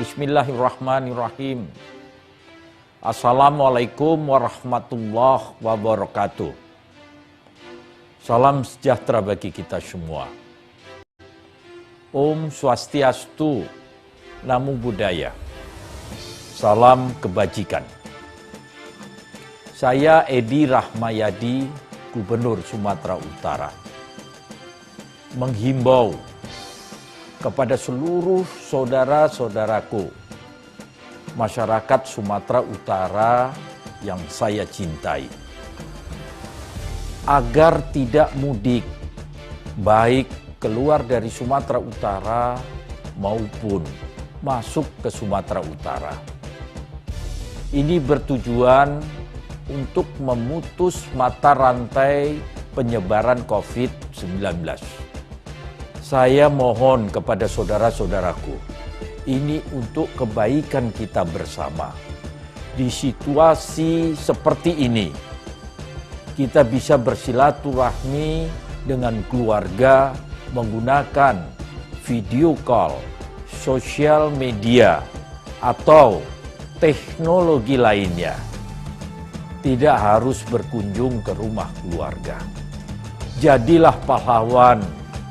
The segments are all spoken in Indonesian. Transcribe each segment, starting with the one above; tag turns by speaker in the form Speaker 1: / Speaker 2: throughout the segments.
Speaker 1: Bismillahirrahmanirrahim. Assalamualaikum warahmatullahi wabarakatuh. Salam sejahtera bagi kita semua. Om Swastiastu, Namo Buddhaya. Salam kebajikan. Saya Edi Rahmayadi, Gubernur Sumatera Utara, menghimbau kepada seluruh saudara-saudaraku, masyarakat Sumatera Utara yang saya cintai, agar tidak mudik, baik keluar dari Sumatera Utara maupun masuk ke Sumatera Utara. Ini bertujuan untuk memutus mata rantai penyebaran COVID-19. Saya mohon kepada saudara-saudaraku, ini untuk kebaikan kita bersama. Di situasi seperti ini, kita bisa bersilaturahmi dengan keluarga menggunakan video call, sosial media, atau teknologi lainnya. Tidak harus berkunjung ke rumah keluarga. Jadilah pahlawan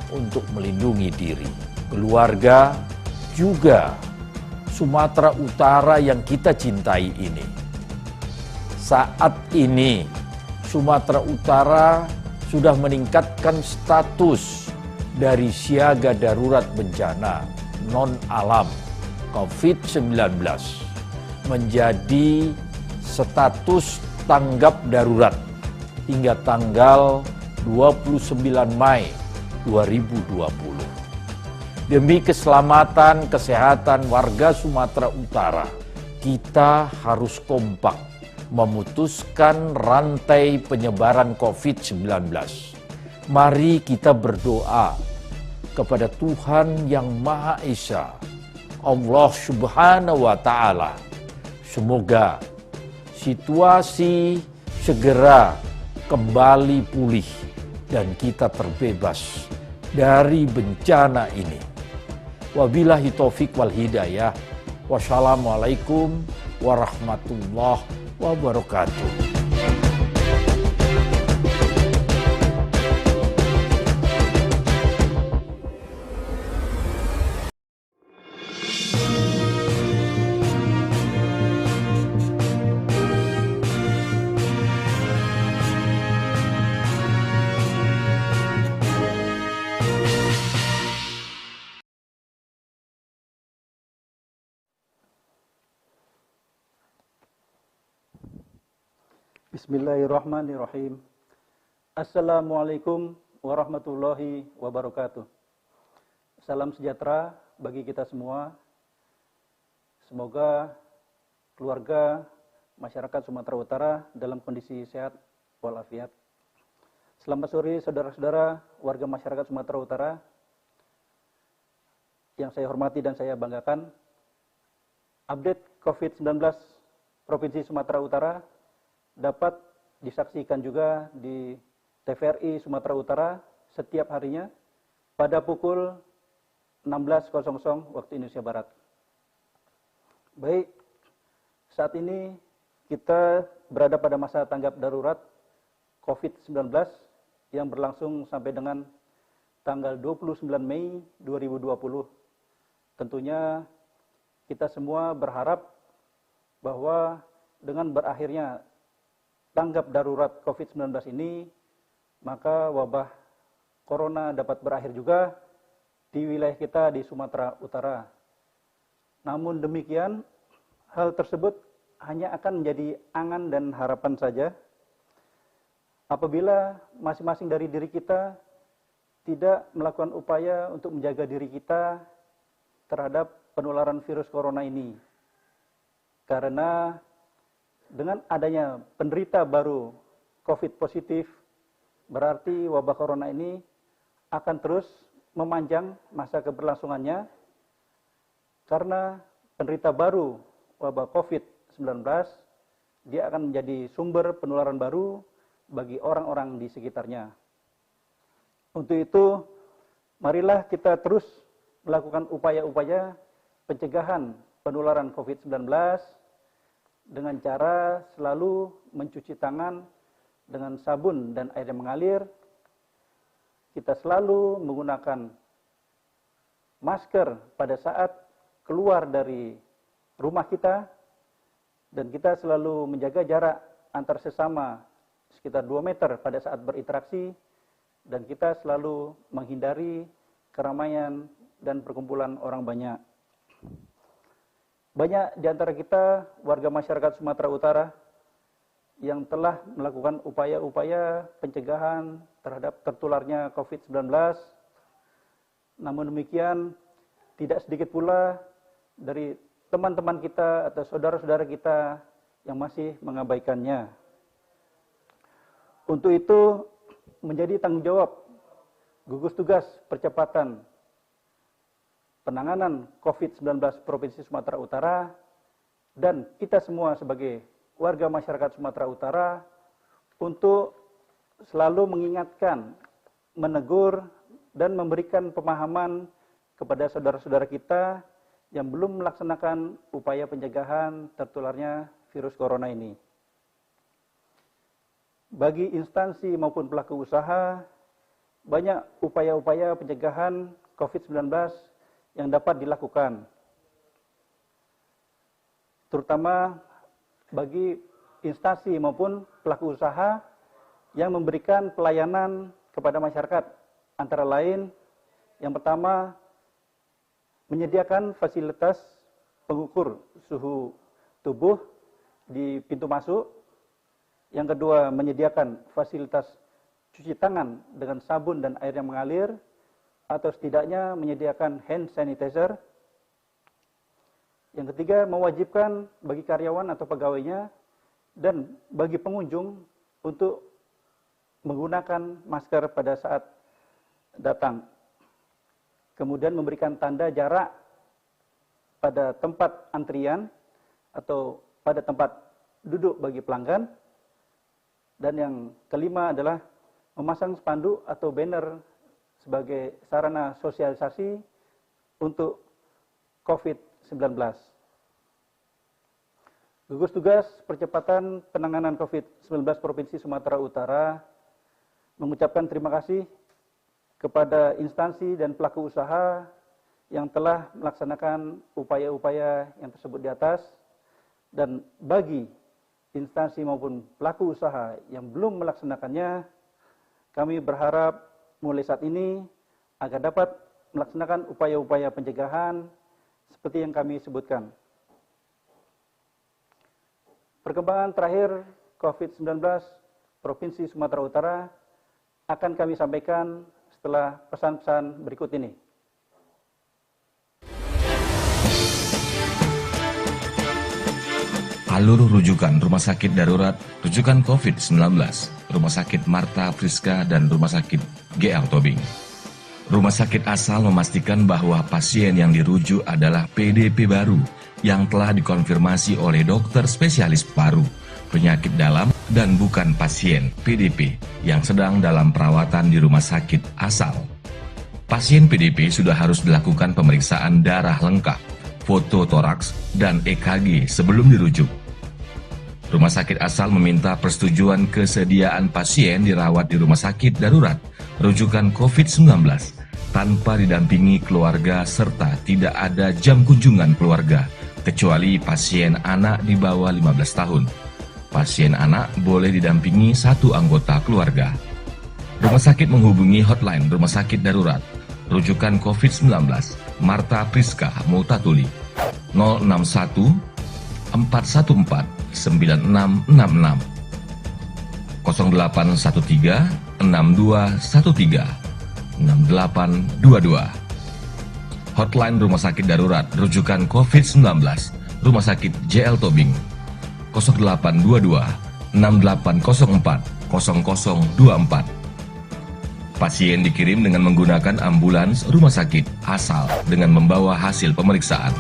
Speaker 1: untuk melindungi diri, keluarga, juga Sumatera Utara yang kita cintai ini. Saat ini, Sumatera Utara sudah meningkatkan status dari siaga darurat bencana non-alam COVID-19 menjadi status tanggap darurat hingga tanggal 29 Mei 2020. Demi keselamatan kesehatan warga Sumatera Utara, kita harus kompak memutuskan rantai penyebaran COVID-19. Mari kita berdoa kepada Tuhan yang Maha Esa, Allah Subhanahu wa Ta'ala. Semoga situasi segera kembali pulih dan kita terbebas dari bencana ini. Wabillahi taufik wal hidayah. Wassalamualaikum warahmatullahi wabarakatuh.
Speaker 2: Bismillahirrahmanirrahim. Assalamualaikum warahmatullahi wabarakatuh. Salam sejahtera bagi kita semua. Semoga keluarga masyarakat Sumatera Utara dalam kondisi sehat walafiat. Selamat sore saudara-saudara warga masyarakat Sumatera Utara yang saya hormati dan saya banggakan. Update COVID-19 Provinsi Sumatera Utara dapat disaksikan juga di TVRI Sumatera Utara setiap harinya pada pukul 16.00 waktu Indonesia Barat. Baik, saat ini kita berada pada masa tanggap darurat COVID-19 yang berlangsung sampai dengan tanggal 29 Mei 2020. Tentunya kita semua berharap bahwa dengan berakhirnya tanggap darurat COVID-19 ini, maka wabah corona dapat berakhir juga di wilayah kita di Sumatera Utara. Namun demikian, hal tersebut hanya akan menjadi angan dan harapan saja apabila masing-masing dari diri kita tidak melakukan upaya untuk menjaga diri kita terhadap penularan virus corona ini. Karena dengan adanya penderita baru COVID positif, berarti wabah corona ini akan terus memanjang masa keberlangsungannya, karena penderita baru wabah COVID-19, dia akan menjadi sumber penularan baru bagi orang-orang di sekitarnya. Untuk itu, marilah kita terus melakukan upaya-upaya pencegahan penularan COVID-19 dengan cara selalu mencuci tangan dengan sabun dan air yang mengalir. Kita selalu menggunakan masker pada saat keluar dari rumah kita, dan kita selalu menjaga jarak antar sesama sekitar 2 meter pada saat berinteraksi, dan kita selalu menghindari keramaian dan perkumpulan orang banyak. Banyak di antara kita, warga masyarakat Sumatera Utara, yang telah melakukan upaya-upaya pencegahan terhadap tertularnya COVID-19. Namun demikian, tidak sedikit pula dari teman-teman kita atau saudara-saudara kita yang masih mengabaikannya. Untuk itu, menjadi tanggung jawab gugus tugas percepatan penanganan COVID-19 Provinsi Sumatera Utara dan kita semua sebagai warga masyarakat Sumatera Utara untuk selalu mengingatkan, menegur, dan memberikan pemahaman kepada saudara-saudara kita yang belum melaksanakan upaya pencegahan tertularnya virus corona ini. Bagi instansi maupun pelaku usaha, banyak upaya-upaya pencegahan COVID-19 yang dapat dilakukan, terutama bagi instansi maupun pelaku usaha yang memberikan pelayanan kepada masyarakat, antara lain yang pertama menyediakan fasilitas pengukur suhu tubuh di pintu masuk, yang kedua menyediakan fasilitas cuci tangan dengan sabun dan air yang mengalir, atau setidaknya menyediakan hand sanitizer. Yang ketiga, mewajibkan bagi karyawan atau pegawainya dan bagi pengunjung untuk menggunakan masker pada saat datang. Kemudian memberikan tanda jarak pada tempat antrian atau pada tempat duduk bagi pelanggan. Dan yang kelima adalah memasang spanduk atau banner sebagai sarana sosialisasi untuk COVID-19. Gugus Tugas Percepatan Penanganan COVID-19 Provinsi Sumatera Utara mengucapkan terima kasih kepada instansi dan pelaku usaha yang telah melaksanakan upaya-upaya yang tersebut di atas, dan bagi instansi maupun pelaku usaha yang belum melaksanakannya, kami berharap mulai saat ini agar dapat melaksanakan upaya-upaya pencegahan seperti yang kami sebutkan. Perkembangan terakhir COVID-19 Provinsi Sumatera Utara akan kami sampaikan setelah pesan-pesan berikut ini.
Speaker 3: Alur rujukan Rumah Sakit Darurat Rujukan COVID-19, Rumah Sakit Marta Friska dan Rumah Sakit GL Tobing. Rumah sakit asal memastikan bahwa pasien yang dirujuk adalah PDP baru yang telah dikonfirmasi oleh dokter spesialis paru, penyakit dalam, dan bukan pasien PDP yang sedang dalam perawatan di rumah sakit asal. Pasien PDP sudah harus dilakukan pemeriksaan darah lengkap, foto toraks, dan EKG sebelum dirujuk. Rumah sakit asal meminta persetujuan kesediaan pasien dirawat di rumah sakit darurat rujukan COVID-19 tanpa didampingi keluarga serta tidak ada jam kunjungan keluarga kecuali pasien anak di bawah 15 tahun. Pasien anak boleh didampingi satu anggota keluarga. Rumah sakit menghubungi hotline Rumah Sakit Darurat rujukan COVID-19 Marta Friska Multatuli 061 414 9666 0813 6213 6822. Hotline Rumah Sakit Darurat rujukan COVID-19 Rumah Sakit JL Tobing 0822 6804 0024. Pasien dikirim dengan menggunakan ambulans rumah sakit asal dengan membawa hasil pemeriksaan.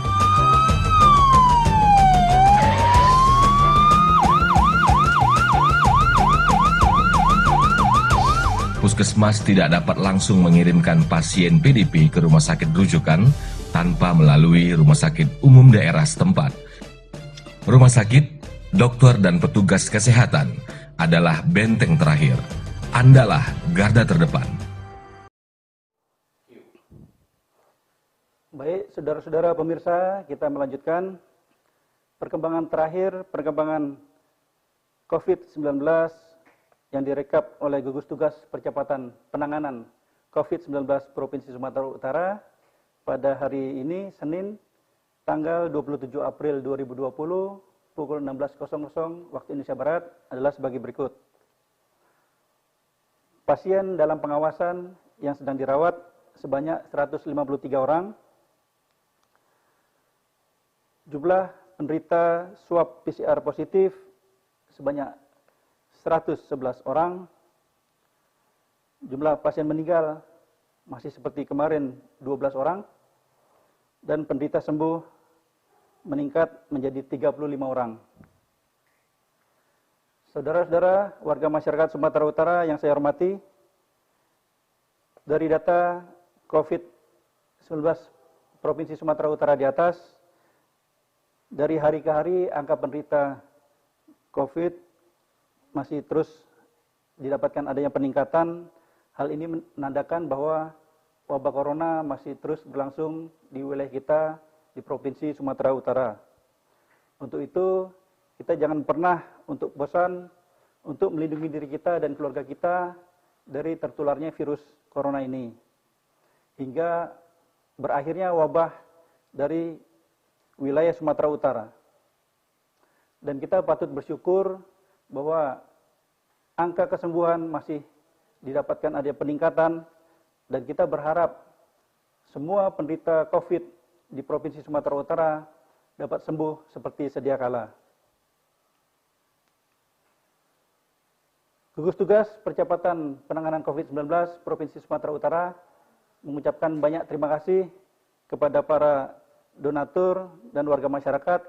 Speaker 3: Puskesmas tidak dapat langsung mengirimkan pasien PDP ke rumah sakit rujukan tanpa melalui rumah sakit umum daerah setempat. Rumah sakit, dokter dan petugas kesehatan adalah benteng terakhir. Andalah garda terdepan.
Speaker 2: Baik, saudara-saudara pemirsa, kita melanjutkan perkembangan terakhir, perkembangan COVID-19 yang direkap oleh gugus tugas percepatan penanganan COVID-19 Provinsi Sumatera Utara pada hari ini, Senin, tanggal 27 April 2020, pukul 16.00 waktu Indonesia Barat adalah sebagai berikut. Pasien dalam pengawasan yang sedang dirawat sebanyak 153 orang. Jumlah penderita swab PCR positif sebanyak 111 orang. Jumlah pasien meninggal masih seperti kemarin 12 orang. Dan penderita sembuh meningkat menjadi 35 orang. Saudara-saudara warga masyarakat Sumatera Utara yang saya hormati, dari data COVID-19 Provinsi Sumatera Utara di atas, dari hari ke hari angka penderita COVID masih terus didapatkan adanya peningkatan. Hal ini menandakan bahwa wabah corona masih terus berlangsung di wilayah kita di Provinsi Sumatera Utara. Untuk itu, kita jangan pernah untuk bosan untuk melindungi diri kita dan keluarga kita dari tertularnya virus corona ini. Hingga berakhirnya wabah dari wilayah Sumatera Utara. Dan kita patut bersyukur bahwa angka kesembuhan masih didapatkan ada peningkatan, dan kita berharap semua penderita COVID di Provinsi Sumatera Utara dapat sembuh seperti sedia kala. Gugus Tugas Percepatan Penanganan COVID-19 Provinsi Sumatera Utara mengucapkan banyak terima kasih kepada para donatur dan warga masyarakat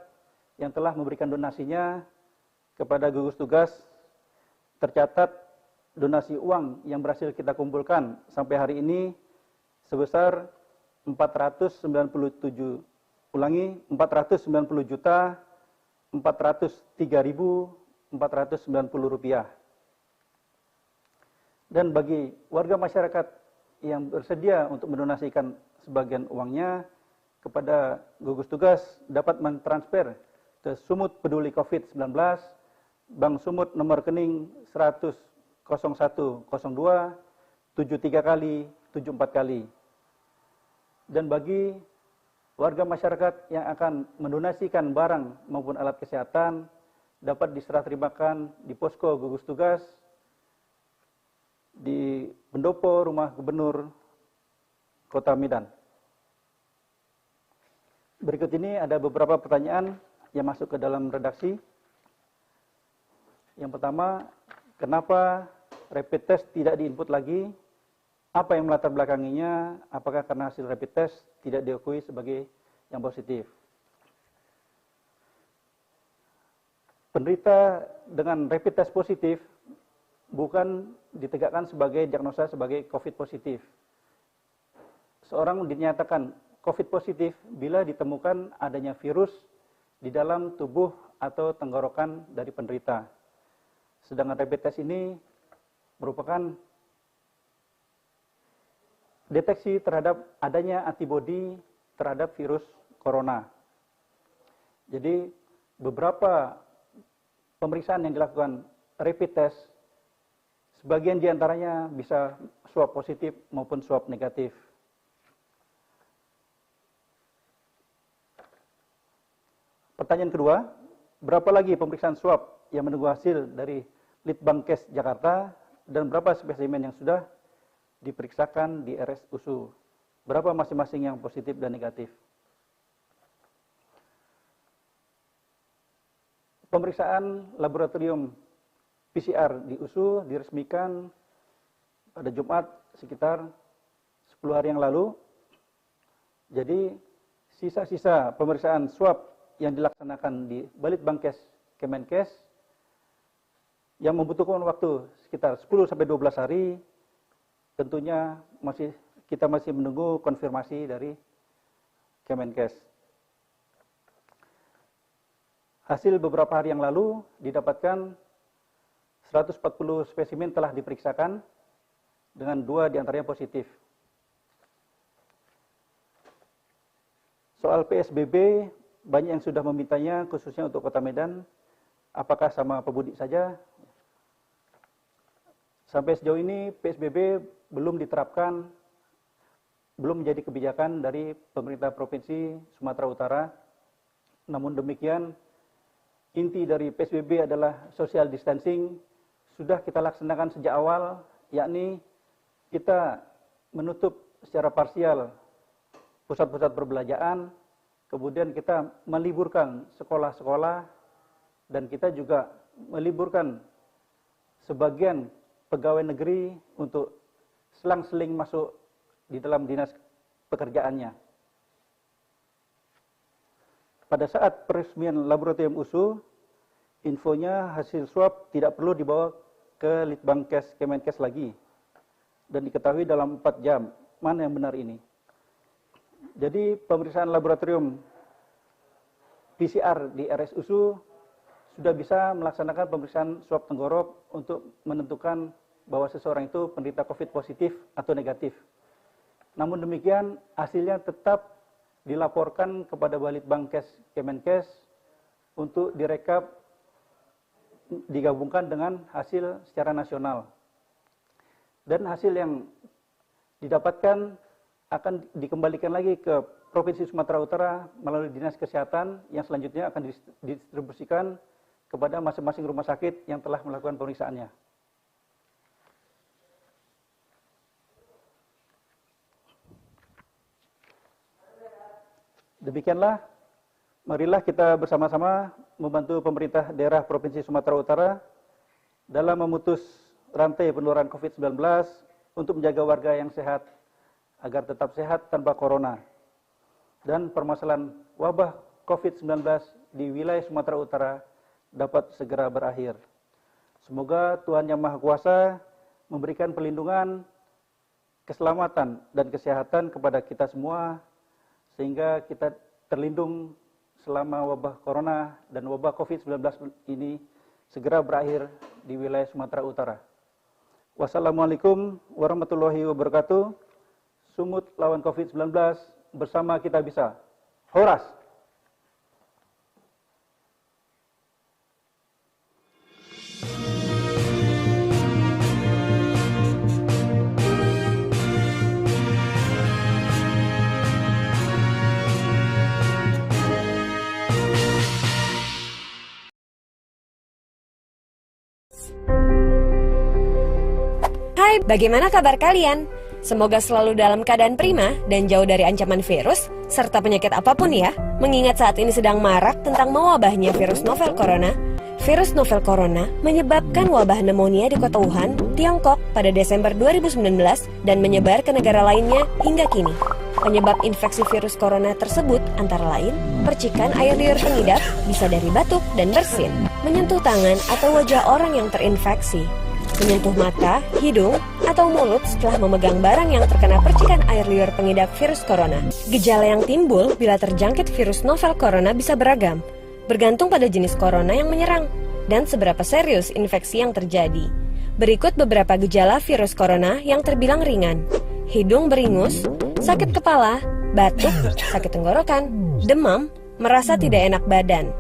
Speaker 2: yang telah memberikan donasinya kepada gugus tugas. Tercatat donasi uang yang berhasil kita kumpulkan sampai hari ini sebesar 490 juta 403.490 rupiah. Dan bagi warga masyarakat yang bersedia untuk mendonasikan sebagian uangnya kepada gugus tugas dapat mentransfer ke Sumut Peduli COVID-19, Bank Sumut nomor rekening 100 0102 73 kali 74 kali. Dan bagi warga masyarakat yang akan mendonasikan barang maupun alat kesehatan dapat diserah terimakan di posko gugus tugas di pendopo Rumah Gubernur Kota Medan. Berikut ini ada beberapa pertanyaan yang masuk ke dalam redaksi. Yang pertama, kenapa rapid test tidak diinput lagi? Apa yang melatar belakanginya? Apakah karena hasil rapid test tidak diakui sebagai yang positif? Penderita dengan rapid test positif bukan ditegakkan sebagai diagnosa sebagai COVID positif. Seorang dinyatakan COVID positif bila ditemukan adanya virus di dalam tubuh atau tenggorokan dari penderita. Sedangkan rapid test ini merupakan deteksi terhadap adanya antibodi terhadap virus corona. Jadi beberapa pemeriksaan yang dilakukan rapid test, sebagian diantaranya bisa swab positif maupun swab negatif. Pertanyaan kedua, berapa lagi pemeriksaan swab yang menunggu hasil dari Litbangkes Jakarta dan berapa spesimen yang sudah diperiksakan di RS USU? Berapa masing-masing yang positif dan negatif? Pemeriksaan laboratorium PCR di USU diresmikan pada Jumat sekitar 10 hari yang lalu. Jadi sisa-sisa pemeriksaan swab yang dilaksanakan di Balitbangkes Kemenkes yang membutuhkan waktu sekitar 10-12 hari, tentunya kita masih menunggu konfirmasi dari Kemenkes. Hasil beberapa hari yang lalu didapatkan 140 spesimen telah diperiksakan dengan 2 diantaranya positif. Soal PSBB, banyak yang sudah memintanya khususnya untuk Kota Medan, apakah sama pemudik saja? Sampai sejauh ini PSBB belum diterapkan, belum menjadi kebijakan dari pemerintah Provinsi Sumatera Utara. Namun demikian, inti dari PSBB adalah social distancing, sudah kita laksanakan sejak awal, yakni kita menutup secara parsial pusat-pusat perbelanjaan, kemudian kita meliburkan sekolah-sekolah, dan kita juga meliburkan sebagian pegawai negeri untuk selang-seling masuk di dalam dinas pekerjaannya. Pada saat peresmian laboratorium USU, infonya hasil swab tidak perlu dibawa ke Litbangkes Kemenkes lagi, dan diketahui dalam 4 jam. Mana yang benar ini? Jadi pemeriksaan laboratorium PCR di RSUSU sudah bisa melaksanakan pemeriksaan swab tenggorok untuk menentukan bahwa seseorang itu penderita COVID positif atau negatif. Namun demikian, hasilnya tetap dilaporkan kepada Litbangkes Kemenkes untuk direkap, digabungkan dengan hasil secara nasional. Dan hasil yang didapatkan akan dikembalikan lagi ke Provinsi Sumatera Utara melalui Dinas Kesehatan yang selanjutnya akan didistribusikan kepada masing-masing rumah sakit yang telah melakukan pemeriksaannya. Demikianlah, marilah kita bersama-sama membantu pemerintah daerah Provinsi Sumatera Utara dalam memutus rantai penularan COVID-19 untuk menjaga warga yang sehat, agar tetap sehat tanpa corona. Dan permasalahan wabah COVID-19 di wilayah Sumatera Utara dapat segera berakhir. Semoga Tuhan Yang Maha Kuasa memberikan perlindungan, keselamatan, dan kesehatan kepada kita semua, sehingga kita terlindung selama wabah corona dan wabah COVID-19 ini segera berakhir di wilayah Sumatera Utara. Wassalamualaikum warahmatullahi wabarakatuh. Sumut lawan COVID-19, bersama kita bisa. Horas!
Speaker 4: Hai, bagaimana kabar kalian? Semoga selalu dalam keadaan prima dan jauh dari ancaman virus, serta penyakit apapun ya. Mengingat saat ini sedang marak tentang mewabahnya virus novel corona. Virus novel corona menyebabkan wabah pneumonia di kota Wuhan, Tiongkok pada Desember 2019 dan menyebar ke negara lainnya hingga kini. Penyebab infeksi virus corona tersebut antara lain percikan air liur pengidap, bisa dari batuk dan bersin, menyentuh tangan atau wajah orang yang terinfeksi, menyentuh mata, hidung, atau mulut setelah memegang barang yang terkena percikan air liur pengidap virus corona. Gejala yang timbul bila terjangkit virus novel corona bisa beragam, bergantung pada jenis corona yang menyerang dan seberapa serius infeksi yang terjadi. Berikut beberapa gejala virus corona yang terbilang ringan: hidung beringus, sakit kepala, batuk, sakit tenggorokan, demam, merasa tidak enak badan.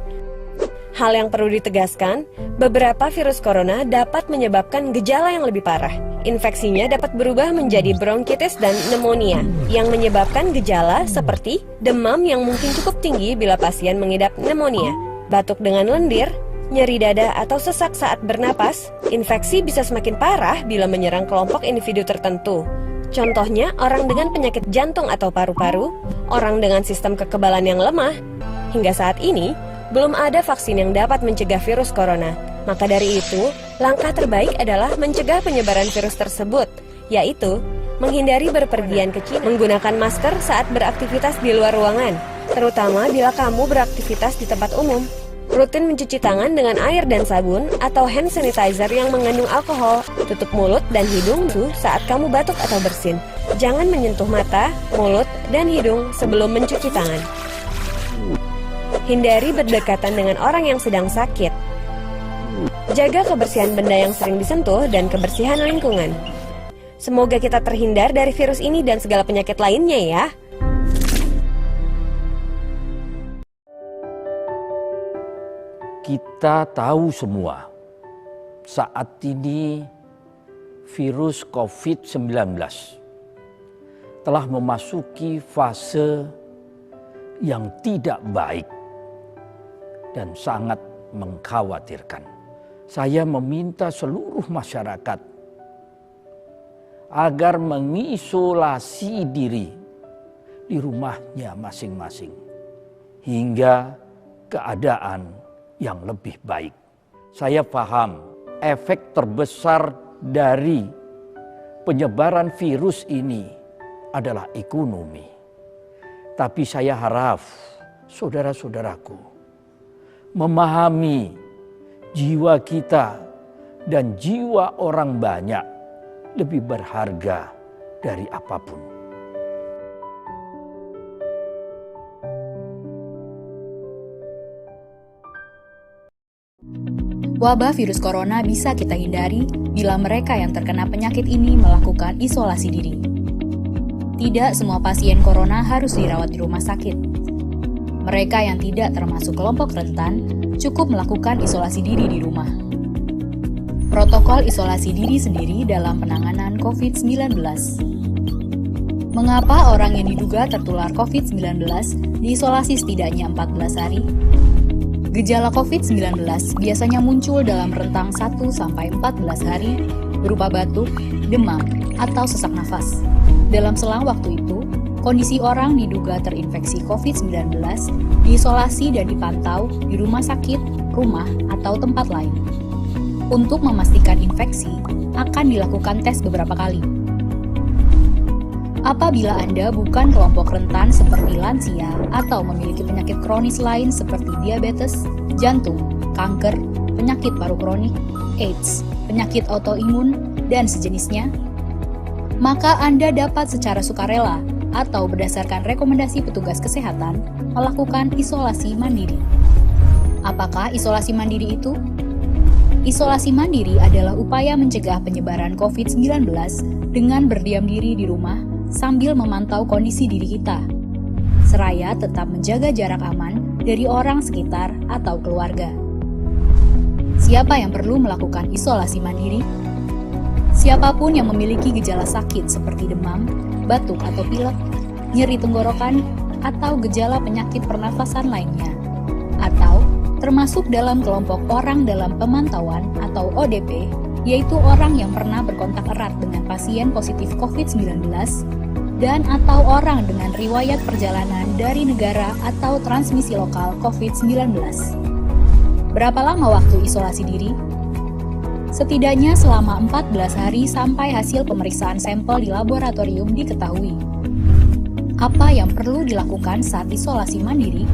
Speaker 4: Hal yang perlu ditegaskan, beberapa virus corona dapat menyebabkan gejala yang lebih parah. Infeksinya dapat berubah menjadi bronkitis dan pneumonia, yang menyebabkan gejala seperti demam yang mungkin cukup tinggi bila pasien mengidap pneumonia, batuk dengan lendir, nyeri dada atau sesak saat bernapas. Infeksi bisa semakin parah bila menyerang kelompok individu tertentu. Contohnya, orang dengan penyakit jantung atau paru-paru, orang dengan sistem kekebalan yang lemah. Hingga saat ini, belum ada vaksin yang dapat mencegah virus corona. Maka dari itu, langkah terbaik adalah mencegah penyebaran virus tersebut, yaitu menghindari berpergian ke Cina, menggunakan masker saat beraktivitas di luar ruangan, terutama bila kamu beraktivitas di tempat umum, Rutin mencuci tangan dengan air dan sabun atau hand sanitizer yang mengandung alkohol. Tutup mulut dan hidung saat kamu batuk atau bersin. Jangan menyentuh mata, mulut, dan hidung sebelum mencuci tangan. Hindari berdekatan dengan orang yang sedang sakit. Jaga kebersihan benda yang sering disentuh dan kebersihan lingkungan. Semoga kita terhindar dari virus ini dan segala penyakit lainnya ya.
Speaker 1: Kita tahu semua, saat ini virus COVID-19 telah memasuki fase yang tidak baik dan sangat mengkhawatirkan. Saya meminta seluruh masyarakat agar mengisolasi diri di rumahnya masing-masing hingga keadaan yang lebih baik. Saya paham efek terbesar dari penyebaran virus ini adalah ekonomi. Tapi saya harap saudara-saudaraku memahami jiwa kita dan jiwa orang banyak lebih berharga dari apapun.
Speaker 5: Wabah virus corona bisa kita hindari bila mereka yang terkena penyakit ini melakukan isolasi diri. Tidak semua pasien corona harus dirawat di rumah sakit. Mereka yang tidak termasuk kelompok rentan cukup melakukan isolasi diri di rumah. Protokol isolasi diri sendiri dalam penanganan COVID-19. Mengapa orang yang diduga tertular COVID-19 diisolasi setidaknya 14 hari? Gejala COVID-19 biasanya muncul dalam rentang 1-14 hari berupa batuk, demam, atau sesak nafas. Dalam selang waktu itu, kondisi orang diduga terinfeksi COVID-19 diisolasi dan dipantau di rumah sakit, rumah, atau tempat lain. Untuk memastikan infeksi, akan dilakukan tes beberapa kali. Apabila Anda bukan kelompok rentan seperti lansia atau memiliki penyakit kronis lain seperti diabetes, jantung, kanker, penyakit paru kronik, AIDS, penyakit autoimun, dan sejenisnya, maka Anda dapat secara sukarela atau berdasarkan rekomendasi petugas kesehatan melakukan isolasi mandiri. Apakah isolasi mandiri itu? Isolasi mandiri adalah upaya mencegah penyebaran COVID-19 dengan berdiam diri di rumah sambil memantau kondisi diri kita, seraya tetap menjaga jarak aman dari orang sekitar atau keluarga. Siapa yang perlu melakukan isolasi mandiri? Siapapun yang memiliki gejala sakit seperti demam, batuk atau pilek, nyeri tenggorokan, atau gejala penyakit pernafasan lainnya, atau termasuk dalam kelompok orang dalam pemantauan atau ODP, yaitu orang yang pernah berkontak erat dengan pasien positif COVID-19 dan atau orang dengan riwayat perjalanan dari negara atau transmisi lokal COVID-19. Berapa lama waktu isolasi diri? Setidaknya selama 14 hari sampai hasil pemeriksaan sampel di laboratorium diketahui. Apa yang perlu dilakukan saat isolasi mandiri?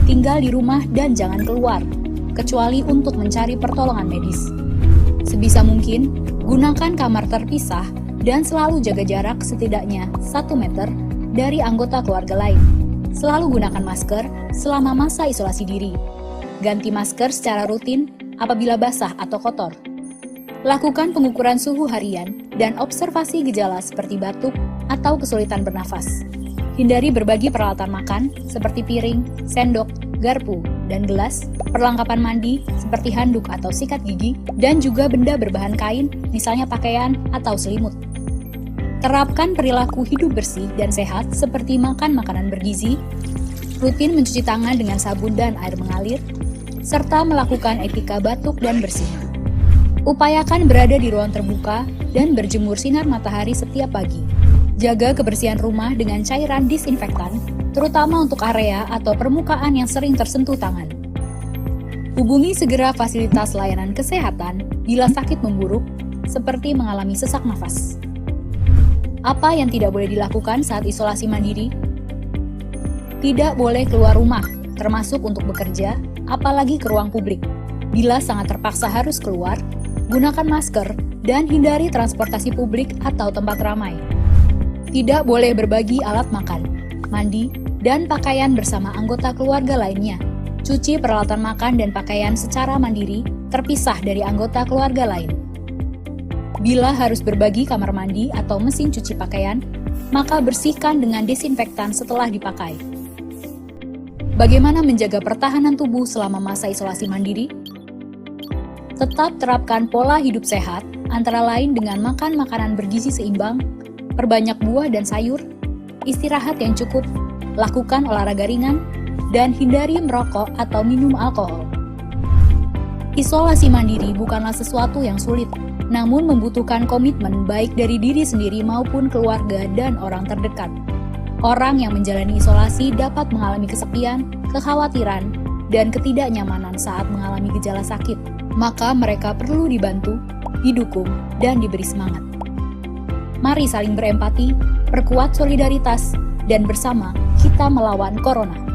Speaker 5: Tinggal di rumah dan jangan keluar, kecuali untuk mencari pertolongan medis. Sebisa mungkin, gunakan kamar terpisah dan selalu jaga jarak setidaknya 1 meter dari anggota keluarga lain. Selalu gunakan masker selama masa isolasi diri. Ganti masker secara rutin apabila basah atau kotor. Lakukan pengukuran suhu harian dan observasi gejala seperti batuk atau kesulitan bernafas. Hindari berbagi peralatan makan seperti piring, sendok, garpu, dan gelas, perlengkapan mandi seperti handuk atau sikat gigi, dan juga benda berbahan kain, misalnya pakaian atau selimut. Terapkan perilaku hidup bersih dan sehat seperti makan makanan bergizi, rutin mencuci tangan dengan sabun dan air mengalir, serta melakukan etika batuk dan bersih. Upayakan berada di ruang terbuka dan berjemur sinar matahari setiap pagi. Jaga kebersihan rumah dengan cairan disinfektan, terutama untuk area atau permukaan yang sering tersentuh tangan. Hubungi segera fasilitas layanan kesehatan bila sakit memburuk, seperti mengalami sesak nafas. Apa yang tidak boleh dilakukan saat isolasi mandiri? Tidak boleh keluar rumah, termasuk untuk bekerja apalagi ke ruang publik. Bila sangat terpaksa harus keluar, gunakan masker dan hindari transportasi publik atau tempat ramai. Tidak boleh berbagi alat makan, mandi, dan pakaian bersama anggota keluarga lainnya. Cuci peralatan makan dan pakaian secara mandiri, terpisah dari anggota keluarga lain. Bila harus berbagi kamar mandi atau mesin cuci pakaian, maka bersihkan dengan desinfektan setelah dipakai. Bagaimana menjaga pertahanan tubuh selama masa isolasi mandiri? Tetap terapkan pola hidup sehat, antara lain dengan makan makanan bergizi seimbang, perbanyak buah dan sayur, istirahat yang cukup, lakukan olahraga ringan, dan hindari merokok atau minum alkohol. Isolasi mandiri bukanlah sesuatu yang sulit, namun membutuhkan komitmen baik dari diri sendiri maupun keluarga dan orang terdekat. Orang yang menjalani isolasi dapat mengalami kesepian, kekhawatiran, dan ketidaknyamanan saat mengalami gejala sakit. Maka mereka perlu dibantu, didukung, dan diberi semangat. Mari saling berempati, perkuat solidaritas, dan bersama kita melawan corona.